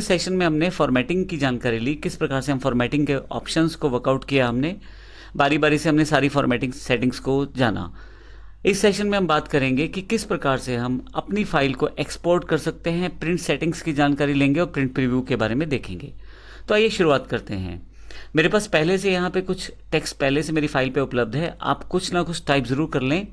इस सेशन में हमने फॉर्मेटिंग की जानकारी ली, किस प्रकार से हम फॉर्मेटिंग के ऑप्शंस को वर्कआउट किया, हमने बारी बारी से हमने सारी फॉर्मेटिंग सेटिंग्स को जाना। इस सेशन में हम बात करेंगे कि किस प्रकार से हम अपनी फाइल को एक्सपोर्ट कर सकते हैं, प्रिंट सेटिंग्स की जानकारी लेंगे और प्रिंट प्रीव्यू के बारे में देखेंगे। तो आइए शुरुआत करते हैं। मेरे पास पहले से यहाँ पे कुछ टेक्स्ट पहले से मेरी फाइल पे उपलब्ध है, आप कुछ ना कुछ टाइप ज़रूर कर लें।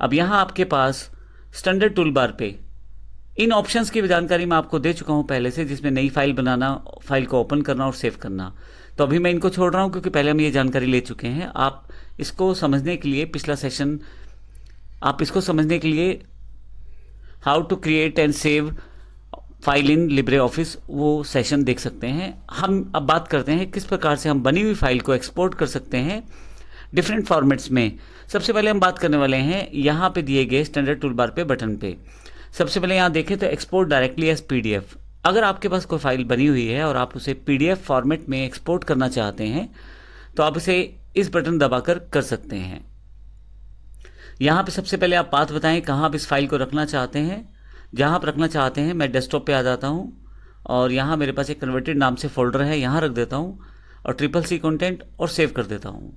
अब यहाँ आपके पास स्टैंडर्ड टूल बार पे इन ऑप्शंस की जानकारी मैं आपको दे चुका हूँ पहले से, जिसमें नई फाइल बनाना, फाइल को ओपन करना और सेव करना। तो अभी मैं इनको छोड़ रहा हूँ क्योंकि पहले हम ये जानकारी ले चुके हैं। आप इसको समझने के लिए पिछला सेशन, आप इसको समझने के लिए how to create and save file in LibreOffice वो सेशन देख सकते हैं। हम अब बात करते हैं किस प्रकार से हम बनी हुई फाइल को एक्सपोर्ट कर सकते हैं डिफरेंट फॉर्मेट्स में। सबसे पहले हम बात करने वाले हैं यहाँ पे दिए गए स्टैंडर्ड टूल बार पे बटन पे। सबसे पहले यहाँ देखें तो एक्सपोर्ट डायरेक्टली एज पीडीएफ। अगर आपके पास कोई फाइल बनी हुई है और आप उसे पीडीएफ फॉर्मेट में एक्सपोर्ट करना चाहते हैं तो आप इसे इस बटन दबाकर कर सकते हैं। यहाँ पे सबसे पहले आप बात बताएं कहाँ आप इस फाइल को रखना चाहते हैं। जहाँ आप रखना चाहते हैं मैं डेस्कटॉप पे आ जाता हूँ और यहाँ मेरे पास एक कन्वर्टेड नाम से फोल्डर है, यहाँ रख देता हूँ और CCC कंटेंट और सेव कर देता हूँ।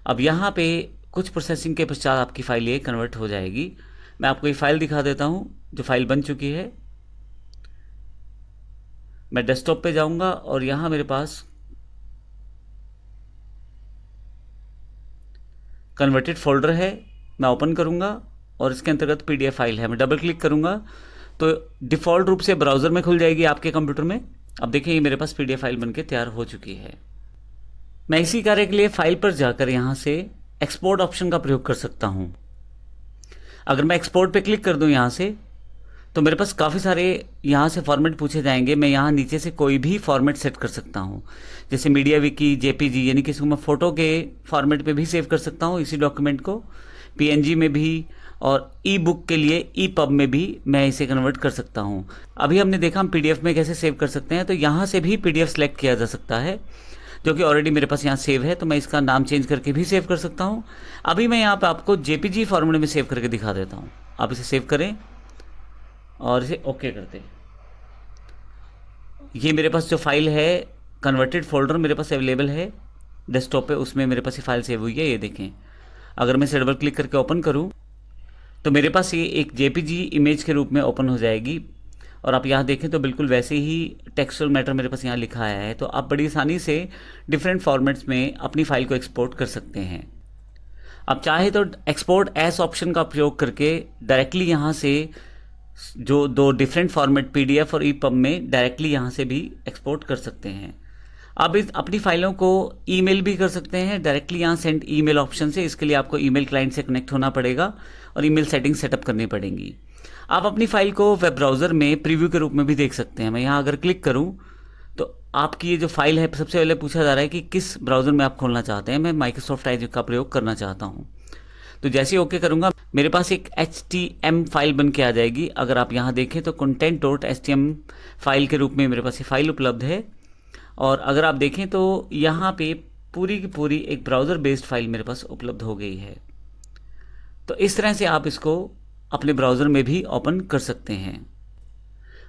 अब यहाँ पे कुछ प्रोसेसिंग के पश्चात आपकी फाइल ये कन्वर्ट हो जाएगी। मैं आपको ये फाइल दिखा देता हूँ जो फाइल बन चुकी है। मैं डेस्कटॉप पे जाऊँगा और यहाँ मेरे पास कन्वर्टेड फोल्डर है, मैं ओपन करूँगा और इसके अंतर्गत पीडीएफ फाइल है। मैं डबल क्लिक करूँगा तो डिफ़ॉल्ट रूप से ब्राउज़र में खुल जाएगी आपके कंप्यूटर में। अब देखिए ये मेरे पास पीडीएफ फाइल बनके तैयार हो चुकी है। मैं इसी कार्य के लिए फाइल पर जाकर यहाँ से एक्सपोर्ट ऑप्शन का प्रयोग कर सकता हूँ। अगर मैं एक्सपोर्ट पे क्लिक कर दूँ यहाँ से तो मेरे पास काफ़ी सारे यहाँ से फॉर्मेट पूछे जाएंगे। मैं यहाँ नीचे से कोई भी फॉर्मेट सेट कर सकता हूँ, जैसे मीडिया विकी, जेपीजी, यानी कि इसको मैं फ़ोटो के फॉर्मेट पे भी सेव कर सकता हूँ इसी डॉक्यूमेंट को, पीएनजी में भी, और ई बुक के लिए ईपब में भी मैं इसे कन्वर्ट कर सकता हूँ। अभी हमने देखा हम पीडीएफ में कैसे सेव कर सकते हैं, तो यहाँ से भी पीडीएफ सेलेक्ट किया जा सकता है जो कि ऑलरेडी मेरे पास यहाँ सेव है, तो मैं इसका नाम चेंज करके भी सेव कर सकता हूँ। अभी मैं यहाँ पे आपको जेपीजी फॉर्मेट में सेव करके दिखा देता हूँ। आप इसे सेव करें और इसे ओके करते। ये मेरे पास जो फाइल है कन्वर्टेड फोल्डर मेरे पास अवेलेबल है डेस्कटॉप पे, उसमें मेरे पास ये फाइल सेव हुई है। ये देखें, अगर मैं इसे डबल क्लिक करके ओपन करूँ तो मेरे पास ये एक जेपीजी इमेज के रूप में ओपन हो जाएगी और आप यहाँ देखें तो बिल्कुल वैसे ही टेक्सचुअल मैटर मेरे पास यहाँ लिखा आया है। तो आप बड़ी आसानी से डिफरेंट फॉर्मेट्स में अपनी फाइल को एक्सपोर्ट कर सकते हैं। अब चाहे तो एक्सपोर्ट एज ऑप्शन का प्रयोग करके डायरेक्टली यहाँ से जो दो डिफरेंट फॉर्मेट पीडीएफ और ईपब में डायरेक्टली यहाँ से भी एक्सपोर्ट कर सकते हैं। अब इस अपनी फाइलों को ईमेल भी कर सकते हैं डायरेक्टली यहाँ सेंड ईमेल ऑप्शन से। इसके लिए आपको ईमेल क्लाइंट से कनेक्ट होना पड़ेगा और ईमेल सेटिंग सेटअप करनी पड़ेंगी। आप अपनी फाइल को वेब ब्राउज़र में प्रीव्यू के रूप में भी देख सकते हैं। मैं यहाँ अगर क्लिक करूँ तो आपकी ये जो फाइल है, सबसे पहले पूछा जा रहा है कि किस ब्राउज़र में आप खोलना चाहते हैं। मैं माइक्रोसॉफ्ट एज का प्रयोग करना चाहता हूँ, तो जैसे ही ओके करूँगा मेरे पास एक HTML फाइल बन के आ जाएगी। अगर आप यहाँ देखें तो content.html फाइल के रूप में मेरे पास ये फाइल उपलब्ध है। और अगर आप देखें तो यहाँ पे पूरी की पूरी एक ब्राउज़र बेस्ड फाइल मेरे पास उपलब्ध हो गई है। तो इस तरह से आप इसको अपने ब्राउज़र में भी ओपन कर सकते हैं।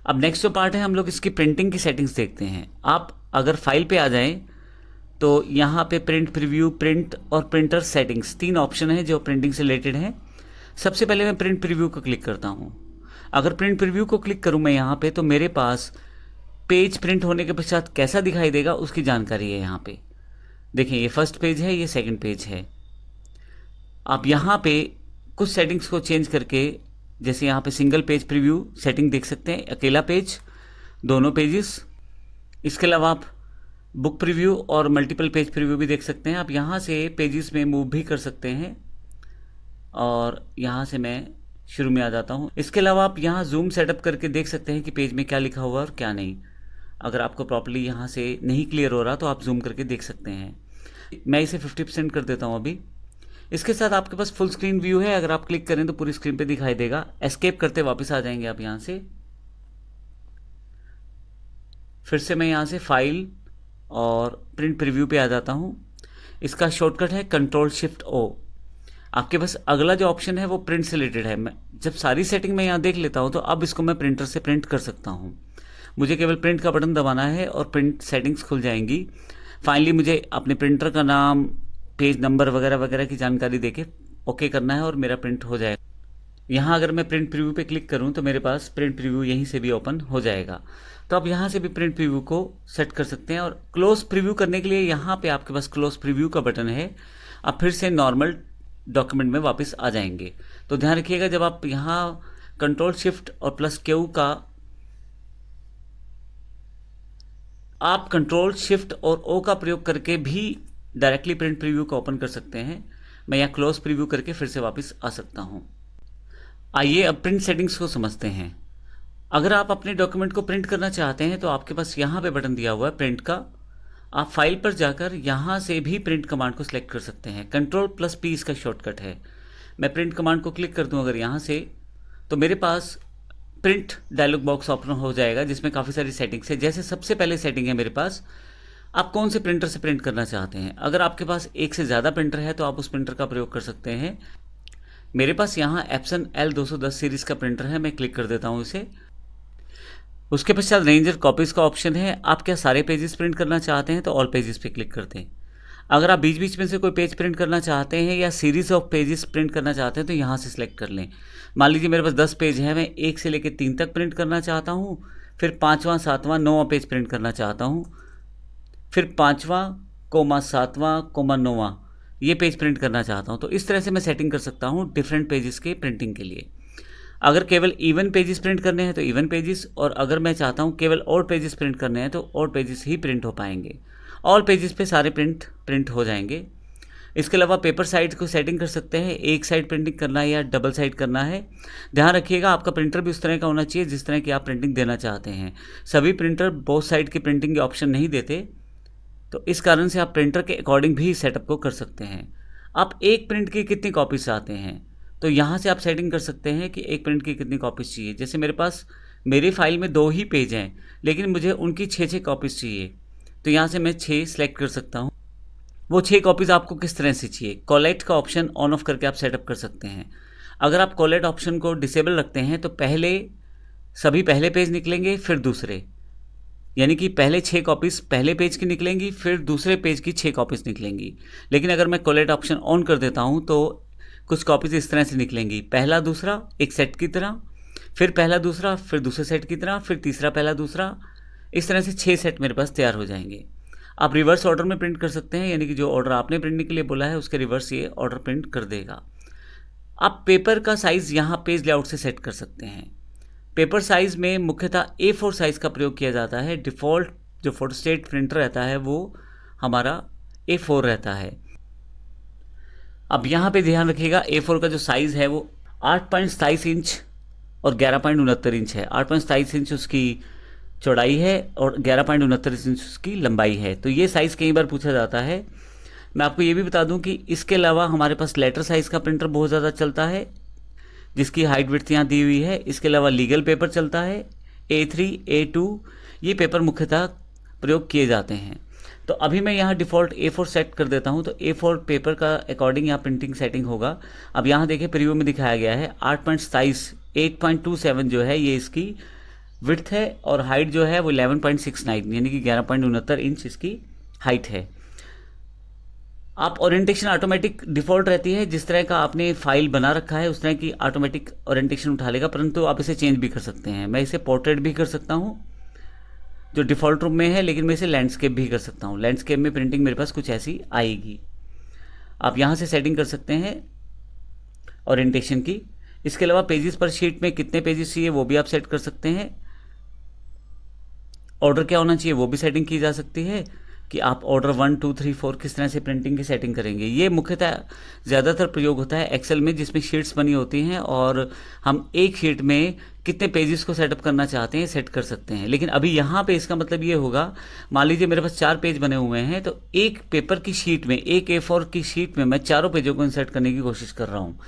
अब नेक्स्ट जो पार्ट है, हम लोग इसकी प्रिंटिंग की सेटिंग्स देखते हैं। आप अगर फाइल पे आ जाएं तो यहाँ पे प्रिंट प्रीव्यू, प्रिंट और प्रिंटर सेटिंग्स, तीन ऑप्शन हैं जो प्रिंटिंग से रिलेटेड हैं। सबसे पहले मैं प्रिंट प्रीव्यू को क्लिक करता हूँ। अगर प्रिंट प्रीव्यू को क्लिक करूँ मैं यहाँ पे, तो मेरे पास पेज प्रिंट होने के पश्चात कैसा दिखाई देगा उसकी जानकारी है। यहाँ पे देखिए, ये फर्स्ट पेज है, ये सेकंड पेज है। आप यहाँ पे कुछ सेटिंग्स को चेंज करके, जैसे यहाँ पे सिंगल पेज प्रीव्यू सेटिंग देख सकते हैं, अकेला पेज, दोनों पेजेस। इसके अलावा आप बुक प्रीव्यू और मल्टीपल पेज प्रीव्यू भी देख सकते हैं। आप यहाँ से पेजेस में मूव भी कर सकते हैं और यहाँ से मैं शुरू में आ जाता हूँ। इसके अलावा आप यहाँ जूम सेटअप करके देख सकते हैं कि पेज में क्या लिखा हुआ है और क्या नहीं। अगर आपको प्रॉपर्ली यहाँ से नहीं क्लियर हो रहा तो आप जूम करके देख सकते हैं। मैं इसे 50% कर देता हूँ अभी। इसके साथ आपके पास फुल स्क्रीन व्यू है, अगर आप क्लिक करें तो पूरी स्क्रीन पे दिखाई देगा। एस्केप करते वापस आ जाएंगे आप यहाँ से। फिर से मैं यहाँ से फाइल और प्रिंट प्रीव्यू पे आ जाता हूँ। इसका शॉर्टकट है Ctrl+Shift+O। आपके पास अगला जो ऑप्शन है वो प्रिंट से रिलेटेड है। मैं जब सारी सेटिंग मैं यहाँ देख लेता हूँ तो अब इसको मैं प्रिंटर से प्रिंट कर सकता हूँ। मुझे केवल प्रिंट का बटन दबाना है और प्रिंट सेटिंग्स खुल जाएंगी। फाइनली मुझे अपने प्रिंटर का नाम, पेज नंबर वगैरह वगैरह की जानकारी देके ओके करना है और मेरा प्रिंट हो जाएगा। यहाँ अगर मैं प्रिंट प्रीव्यू पे क्लिक करूँ तो मेरे पास प्रिंट प्रीव्यू यहीं से भी ओपन हो जाएगा। तो आप यहाँ से भी प्रिंट प्रीव्यू को सेट कर सकते हैं। और क्लोज प्रीव्यू करने के लिए यहाँ पे आपके पास क्लोज प्रीव्यू का बटन है। आप फिर से नॉर्मल डॉक्यूमेंट में वापस आ जाएंगे। तो ध्यान रखिएगा, जब आप यहाँ कंट्रोल शिफ्ट और प्लस क्यू का, आप कंट्रोल शिफ्ट और ओ का प्रयोग करके भी डायरेक्टली प्रिंट प्रीव्यू को ओपन कर सकते हैं। मैं यहाँ क्लोज प्रीव्यू करके फिर से वापस आ सकता हूँ। आइए अब प्रिंट सेटिंग्स को समझते हैं। अगर आप अपने डॉक्यूमेंट को प्रिंट करना चाहते हैं तो आपके पास यहाँ पे बटन दिया हुआ है प्रिंट का। आप फाइल पर जाकर यहाँ से भी प्रिंट कमांड को सिलेक्ट कर सकते हैं। कंट्रोल प्लस पी इसका शॉर्टकट है। मैं प्रिंट कमांड को क्लिक कर दूँ अगर यहाँ से, तो मेरे पास प्रिंट डायलॉग बॉक्स ओपन हो जाएगा जिसमें काफ़ी सारी सेटिंग्स है। जैसे सबसे पहले सेटिंग है मेरे पास, आप कौन से प्रिंटर से प्रिंट करना चाहते हैं। अगर आपके पास एक से ज़्यादा प्रिंटर है तो आप उस प्रिंटर का प्रयोग कर सकते हैं। मेरे पास यहाँ एप्सन L210 सीरीज़ का प्रिंटर है, मैं क्लिक कर देता हूँ इसे। उसके पश्चात रेंजर कॉपीज़ का ऑप्शन है। आप क्या सारे पेजेस प्रिंट करना चाहते हैं तो ऑल पेजेस पे क्लिक कर दें। अगर आप बीच बीच में से कोई पेज प्रिंट करना चाहते हैं या सीरीज़ ऑफ पेजेस प्रिंट करना चाहते हैं तो यहाँ से सिलेक्ट कर लें। मान लीजिए मेरे पास 10 पेज है, मैं 1 से लेकर 3 तक प्रिंट करना चाहता हूँ, फिर 5वां 7वां 9वां पेज प्रिंट करना चाहता हूँ, फिर 5वां 7वां 9वां ये पेज प्रिंट करना चाहता हूँ। तो इस तरह से मैं सेटिंग कर सकता हूँ डिफरेंट पेजेस के प्रिंटिंग के लिए। अगर केवल इवन पेजेस प्रिंट करने हैं तो इवन पेजेस, और अगर मैं चाहता हूँ केवल ऑड पेजेस प्रिंट करने हैं तो ऑड पेजेस ही प्रिंट हो पाएंगे। ऑल पेजेस पे सारे प्रिंट हो जाएंगे। इसके अलावा पेपर साइड को सेटिंग कर सकते हैं, एक साइड प्रिंटिंग करना है या डबल साइड करना है। ध्यान रखिएगा आपका प्रिंटर भी उस तरह का होना चाहिए जिस तरह की आप प्रिंटिंग देना चाहते हैं। सभी प्रिंटर बोथ साइड की प्रिंटिंग के ऑप्शन नहीं देते, तो इस कारण से आप प्रिंटर के अकॉर्डिंग भी सेटअप को कर सकते हैं। आप एक प्रिंट की कितनी कॉपीज चाहते हैं तो यहाँ से आप सेटिंग कर सकते हैं कि एक प्रिंट की कितनी कॉपीज चाहिए। जैसे मेरे पास मेरी फाइल में 2 ही पेज हैं लेकिन मुझे उनकी 6 कॉपीज चाहिए, तो यहाँ से मैं 6 सेलेक्ट कर सकता हूँ। वो 6 कॉपीज़ आपको किस तरह से चाहिए, कोलेट का ऑप्शन ऑन ऑफ करके आप सेटअप कर सकते हैं। अगर आप कोलेट ऑप्शन को डिसेबल रखते हैं तो सभी पहले पेज निकलेंगे, फिर दूसरे, यानी कि पहले 6 कॉपीज़ पहले पेज की निकलेंगी, फिर दूसरे पेज की 6 कॉपीज़ निकलेंगी। लेकिन अगर मैं कोलेट ऑप्शन ऑन कर देता हूँ तो कुछ कॉपीज़ इस तरह से निकलेंगी, पहला दूसरा एक सेट की तरह, फिर पहला दूसरा, फिर दूसरे सेट की तरह, फिर तीसरा पहला दूसरा, इस तरह से 6 सेट मेरे पास तैयार हो जाएंगे। आप रिवर्स ऑर्डर में प्रिंट कर सकते हैं, यानी कि जो ऑर्डर आपने प्रिंटने के लिए बोला है उसके रिवर्स ये ऑर्डर प्रिंट कर देगा। आप पेपर का साइज़ यहाँ पेज लेआउट से सेट कर सकते हैं। पेपर साइज़ में मुख्यतः A4 साइज़ का प्रयोग किया जाता है। डिफ़ॉल्ट जो फोटोस्टेट प्रिंटर रहता है वो हमारा A4 रहता है। अब यहाँ पे ध्यान रखिएगा A4 का जो साइज़ है वो 8.27 इंच और 11.69 इंच है। 8.27 इंच उसकी चौड़ाई है और 11.69 इंच उसकी लंबाई है। तो ये साइज़ कई बार पूछा जाता है। मैं आपको ये भी बता दूं कि इसके अलावा हमारे पास लेटर साइज़ का प्रिंटर बहुत ज़्यादा चलता है जिसकी हाइट विड्थ यहाँ दी हुई है। इसके अलावा लीगल पेपर चलता है, A3, A2 ये पेपर मुख्यतः प्रयोग किए जाते हैं। तो अभी मैं यहाँ डिफ़ॉल्ट A4 सेट कर देता हूँ, तो A4 पेपर का अकॉर्डिंग यहाँ प्रिंटिंग सेटिंग होगा। अब यहाँ देखिए प्रीव्यू में दिखाया गया है 8.27 जो है ये इसकी विड्थ है और हाइट जो है वो 11.69 यानी कि 11.69 इंच इसकी हाइट है। आप ओरिएंटेशन ऑटोमेटिक डिफ़ॉल्ट रहती है, जिस तरह का आपने फाइल बना रखा है उस तरह की ऑटोमेटिक ओरिएंटेशन उठा लेगा, परंतु आप इसे चेंज भी कर सकते हैं। मैं इसे पोर्ट्रेट भी कर सकता हूँ जो डिफ़ॉल्ट रूप में है, लेकिन मैं इसे लैंडस्केप भी कर सकता हूँ। लैंडस्केप में प्रिंटिंग मेरे पास कुछ ऐसी आएगी। आप यहाँ से सेटिंग कर सकते हैं ओरिएंटेशन की। इसके अलावा पेजेस पर शीट में कितने पेजेस चाहिए वो भी आप सेट कर सकते हैं। ऑर्डर क्या होना चाहिए वो भी सेटिंग की जा सकती है कि आप ऑर्डर 1, 2, 3, 4 किस तरह से प्रिंटिंग की सेटिंग करेंगे। ये मुख्यतः ज़्यादातर प्रयोग होता है एक्सेल में जिसमें शीट्स बनी होती हैं और हम एक शीट में कितने पेजेस को सेटअप करना चाहते हैं सेट कर सकते हैं। लेकिन अभी यहाँ पे इसका मतलब ये होगा, मान लीजिए मेरे पास 4 पेज बने हुए हैं तो एक पेपर की शीट में, एक A4 की शीट में मैं चारों पेजों को इंसर्ट करने की कोशिश कर रहा हूँ।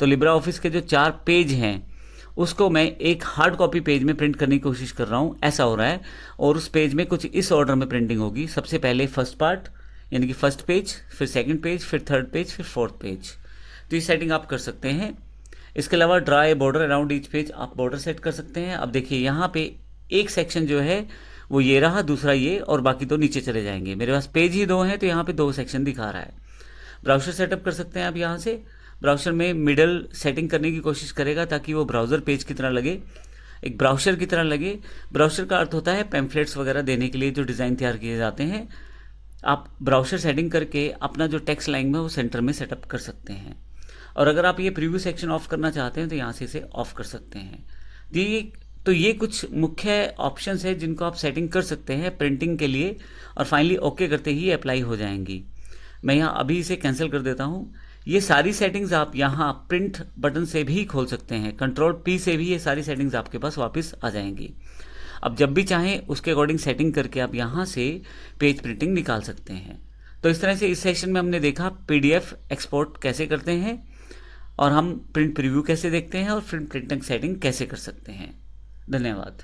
तो लिब्रा ऑफिस के जो 4 पेज हैं उसको मैं एक हार्ड कॉपी पेज में प्रिंट करने की कोशिश कर रहा हूँ, ऐसा हो रहा है। और उस पेज में कुछ इस ऑर्डर में प्रिंटिंग होगी। सबसे पहले फर्स्ट पार्ट यानी कि फर्स्ट पेज, फिर सेकंड पेज, फिर थर्ड पेज, फिर फोर्थ पेज। तो ये सेटिंग आप कर सकते हैं। इसके अलावा draw a border around each page, आप बॉर्डर सेट कर सकते हैं। अब देखिए यहाँ पे एक सेक्शन जो है वो ये रहा, दूसरा ये, और बाकी तो नीचे चले जाएंगे। मेरे पास पेज ही 2 हैं तो यहाँ पे 2 सेक्शन दिखा रहा है। ब्राउज़र सेटअप कर सकते हैं आप यहाँ से। ब्राउज़र में मिडल सेटिंग करने की कोशिश करेगा ताकि वो ब्राउज़र पेज की तरह लगे, एक ब्राउज़र की तरह लगे। ब्राउज़र का अर्थ होता है पैम्फलेट्स वगैरह देने के लिए जो डिज़ाइन तैयार किए जाते हैं। आप ब्राउज़र सेटिंग करके अपना जो टेक्स्ट लाइन है वो सेंटर में सेटअप कर सकते हैं। और अगर आप ये प्रीव्यू सेक्शन ऑफ करना चाहते हैं तो यहाँ से इसे ऑफ कर सकते हैं। ये कुछ मुख्य ऑप्शंस है जिनको आप सेटिंग कर सकते हैं प्रिंटिंग के लिए, और फाइनली ओके करते ही अप्लाई हो जाएंगी। मैं यहाँ अभी इसे कैंसिल कर देता हूँ। ये सारी सेटिंग्स आप यहाँ प्रिंट बटन से भी खोल सकते हैं, Ctrl+P से भी ये सारी सेटिंग्स आपके पास वापस आ जाएंगी। अब जब भी चाहें उसके अकॉर्डिंग सेटिंग करके आप यहाँ से पेज प्रिंटिंग निकाल सकते हैं। तो इस तरह से इस सेशन में हमने देखा PDF एक्सपोर्ट कैसे करते हैं, और हम प्रिंट प्रीव्यू कैसे देखते हैं, और प्रिंटिंग सेटिंग कैसे कर सकते हैं। धन्यवाद।